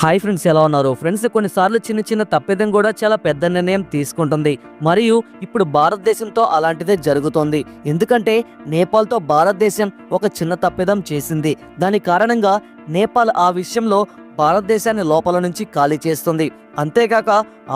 Hi friends, ఎలా ఉన్నారు friends? కొన్నిసార్లు చిన్న చిన్న తప్పిదం కూడా చాలా పెద్ద నిర్ణయం తీసుకుంటుంది. మరియు ఇప్పుడు భారతదేశంతో అలాంటిదే జరుగుతోంది. ఎందుకంటే నేపాల్తో భారతదేశం ఒక చిన్న తప్పిదం చేసింది. దాని కారణంగా నేపాల్ ఆ విషయంలో భారతదేశాన్ని లోపల నుంచి ఖాళీ చేస్తుంది. అంతేకాక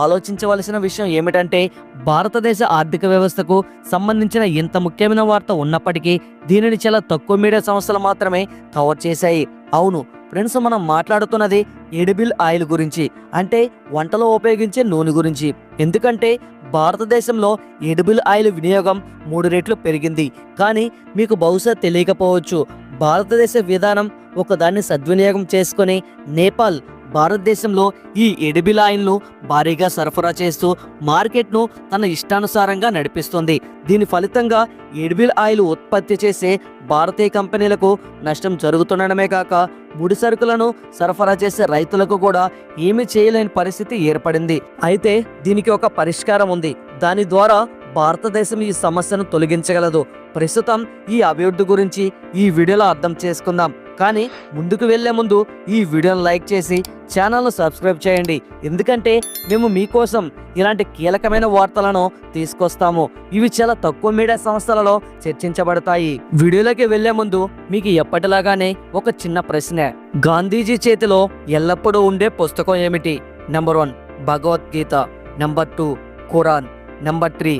ఆలోచించవలసిన విషయం ఏమిటంటే, భారతదేశ ఆర్థిక వ్యవస్థకు సంబంధించిన ఇంత ముఖ్యమైన వార్త ఉన్నప్పటికీ దీనిని చాలా తక్కువ మీడియా సంస్థలు మాత్రమే కవర్ చేశాయి. అవును ఫ్రెండ్స్, మనం మాట్లాడుతున్నది ఎడిబుల్ ఆయిల్ గురించి, అంటే వంటలో ఉపయోగించే నూనె గురించి. ఎందుకంటే భారతదేశంలో ఎడిబుల్ ఆయిల్ వినియోగం 3 రెట్లు పెరిగింది. కానీ మీకు బహుశా తెలియకపోవచ్చు, భారతదేశ విధానం ఒకదాన్ని సద్వినియోగం చేసుకొని నేపాల్ భారతదేశంలో ఈ ఎడిబుల్ ఆయిల్ను భారీగా సరఫరా చేస్తూ మార్కెట్ను తన ఇష్టానుసారంగా నడిపిస్తుంది. దీని ఫలితంగా ఎడిబుల్ ఆయిల్ ఉత్పత్తి చేసే భారతీయ కంపెనీలకు నష్టం జరుగుతుండడమే కాక ముడి సరుకులను సరఫరా చేసే రైతులకు కూడా ఏమీ చేయలేని పరిస్థితి ఏర్పడింది. అయితే దీనికి ఒక పరిష్కారం ఉంది. దాని ద్వారా భారతదేశం ఈ సమస్యను తొలగించగలదు. ప్రస్తుతం ఈ అభివృద్ధి గురించి ఈ వీడియోలో అర్థం చేసుకుందాం. కానీ ముందుకు వెళ్లే ముందు ఈ వీడియోను లైక్ చేసి ఛానల్ను సబ్స్క్రైబ్ చేయండి. ఎందుకంటే మేము మీకోసం ఇలాంటి కీలకమైన వార్తలను తీసుకొస్తాము. ఇవి చాలా తక్కువ మీడియా సంస్థలలో చర్చించబడతాయి. వీడియోలోకి వెళ్లే ముందు మీకు ఎప్పటిలాగానే ఒక చిన్న ప్రశ్న. గాంధీజీ చేతిలో ఎల్లప్పుడూ ఉండే పుస్తకం ఏమిటి? Number 1 Bhagavad Gita, number 2 Quran, number 3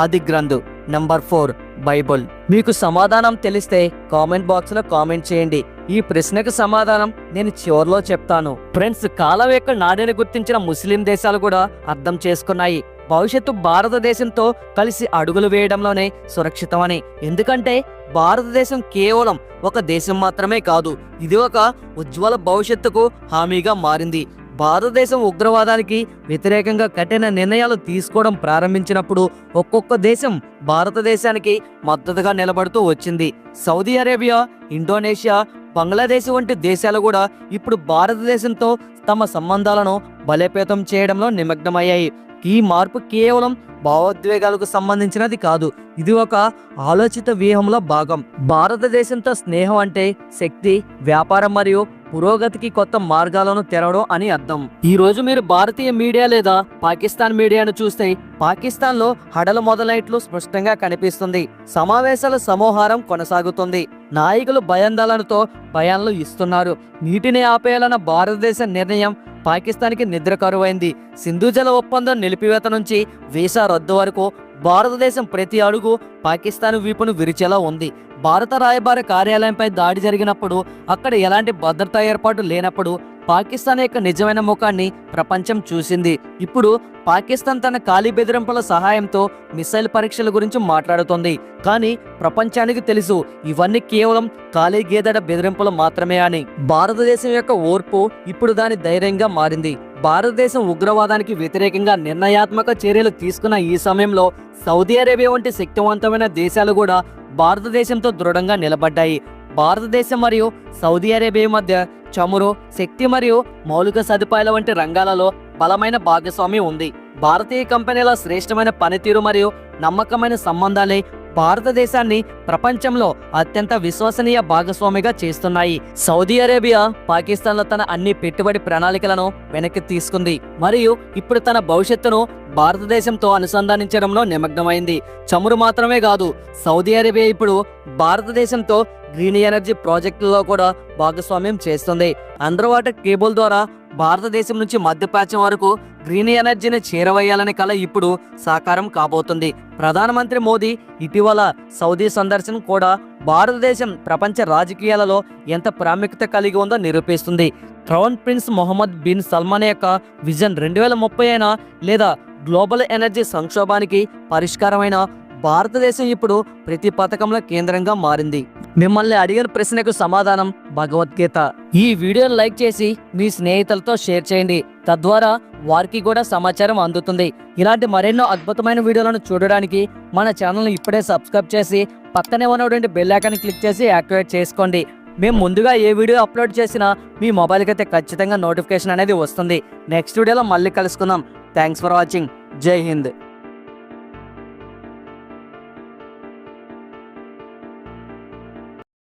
ఆది గ్రంథ్, నెంబర్ 4 బైబుల్. మీకు సమాధానం తెలిస్తే కామెంట్ బాక్స్ లో కామెంట్ చేయండి. ఈ ప్రశ్నకు సమాధానం నేను చివరిలో చెప్తాను. ఫ్రెండ్స్, కాలం యొక్క నాడిని గుర్తించిన ముస్లిం దేశాలు కూడా అర్థం చేసుకున్నాయి భవిష్యత్తు భారతదేశంతో కలిసి అడుగులు వేయడంలోనే సురక్షితమని. ఎందుకంటే భారతదేశం కేవలం ఒక దేశం మాత్రమే కాదు, ఇది ఒక ఉజ్వల భవిష్యత్తుకు హామీగా మారింది. భారతదేశం ఉగ్రవాదానికి వ్యతిరేకంగా కఠిన నిర్ణయాలు తీసుకోవడం ప్రారంభించినప్పుడు ఒక్కొక్క దేశం భారతదేశానికి మద్దతుగా నిలబడుతూ వచ్చింది. సౌదీ అరేబియా, ఇండోనేషియా, బంగ్లాదేశ్ వంటి దేశాలు కూడా ఇప్పుడు భారతదేశంతో తమ సంబంధాలను బలోపేతం చేయడంలో నిమగ్నమయ్యాయి. ఈ మార్పు కేవలం భావోద్వేగాలకు సంబంధించినది కాదు, ఇది ఒక ఆలోచిత వ్యూహంలో భాగం. భారతదేశంతో స్నేహం అంటే శక్తి, వ్యాపారం మరియు పురోగతికి కొత్త మార్గాలను తెరవడం అని అర్థం. ఈ రోజు మీరు భారతీయ మీడియా లేదా పాకిస్తాన్ మీడియాను చూస్తే పాకిస్తాన్ లో హడలు మొదలైట్లు స్పష్టంగా కనిపిస్తుంది. సమావేశాల సమూహారం కొనసాగుతుంది. నాయకులు భయాందోళనతో బయాన్లు ఇస్తున్నారు. నీటిని ఆపేయాలన్న భారతదేశ నిర్ణయం పాకిస్తాన్కి నిద్ర కరువైంది. సింధు జల ఒప్పందం నిలిపివేత నుంచి వీసా రద్దు వరకు భారతదేశం ప్రతి అడుగు పాకిస్తాన్ వీపును విరిచేలా ఉంది. భారత రాయబార కార్యాలయంపై దాడి జరిగినప్పుడు, అక్కడ ఎలాంటి భద్రతా ఏర్పాటు లేనప్పుడు పాకిస్తాన్ యొక్క నిజమైన ముఖాన్ని ప్రపంచం చూసింది. ఇప్పుడు పాకిస్తాన్ తన ఖాళీ బెదిరింపుల సహాయంతో మిసైల్ పరీక్షల గురించి మాట్లాడుతోంది. కానీ ప్రపంచానికి తెలుసు, ఇవన్నీ కేవలం ఖాళీ గేదెడ బెదిరింపులు మాత్రమే అని. భారతదేశం యొక్క ఓర్పు ఇప్పుడు దాని ధైర్యంగా మారింది. భారతదేశం ఉగ్రవాదానికి వ్యతిరేకంగా నిర్ణయాత్మక చర్యలు తీసుకున్న ఈ సమయంలో సౌదీ అరేబియా వంటి శక్తివంతమైన దేశాలు కూడా భారతదేశంతో దృఢంగా నిలబడ్డాయి. భారతదేశం మరియు సౌదీ అరేబియా మధ్య చమురు, శక్తి మరియు మౌలిక సదుపాయాల వంటి రంగాలలో బలమైన భాగస్వామ్యం ఉంది. భారతీయ కంపెనీల శ్రేష్టమైన పనితీరు మరియు నమ్మకమైన సంబంధాలే భారతదేశాన్ని ప్రపంచంలో అత్యంత విశ్వసనీయ భాగస్వామిగా చేస్తున్నాయి. సౌదీ అరేబియా పాకిస్తాన్లో తన అన్ని పెట్టుబడి ప్రణాళికలను వెనక్కి తీసుకుంది మరియు ఇప్పుడు తన భవిష్యత్తును భారతదేశంతో అనుసంధానించడంలో నిమగ్నమైంది. చమురు మాత్రమే కాదు, సౌదీ అరేబియా ఇప్పుడు భారతదేశంతో గ్రీన్ ఎనర్జీ ప్రాజెక్టులలో కూడా భాగస్వామ్యం చేస్తుంది. అండర్ వాటర్ కేబుల్ ద్వారా భారతదేశం నుంచి మధ్యప్రాచ్యం వరకు గ్రీన్ ఎనర్జీని చేరవేయాలనే కల ఇప్పుడు సాకారం కాబోతుంది. ప్రధానమంత్రి మోదీ ఇటీవల సౌదీ సందర్శన కూడా భారతదేశం ప్రపంచ రాజకీయాలలో ఎంత ప్రాముఖ్యత కలిగి ఉందో నిరూపిస్తుంది. Crown prince Mohammed bin Salman యొక్క విజన్ 2030 అయినా లేదా గ్లోబల్ ఎనర్జీ సంక్షోభానికి పరిష్కారమైన భారతదేశం ఇప్పుడు ప్రతి పథకంలో కేంద్రంగా మారింది. మిమ్మల్ని అడిగిన ప్రశ్నకు సమాధానం భగవద్గీత. ఈ వీడియోను లైక్ చేసి మీ స్నేహితులతో షేర్ చేయండి. తద్వారా వారికి కూడా సమాచారం అందుతుంది. ఇలాంటి మరెన్నో అద్భుతమైన వీడియోలను చూడడానికి మన ఛానల్ని ఇప్పుడే సబ్స్క్రైబ్ చేసి పక్కనే ఉన్నటువంటి బెల్ ఐకాన్ క్లిక్ చేసి యాక్టివేట్ చేసుకోండి. మేము ముందుగా ఏ వీడియో అప్లోడ్ చేసినా మీ మొబైల్కి అయితే ఖచ్చితంగా నోటిఫికేషన్ అనేది వస్తుంది. నెక్స్ట్ వీడియోలో మళ్ళీ కలుసుకుందాం. Thanks for watching. జై హింద్.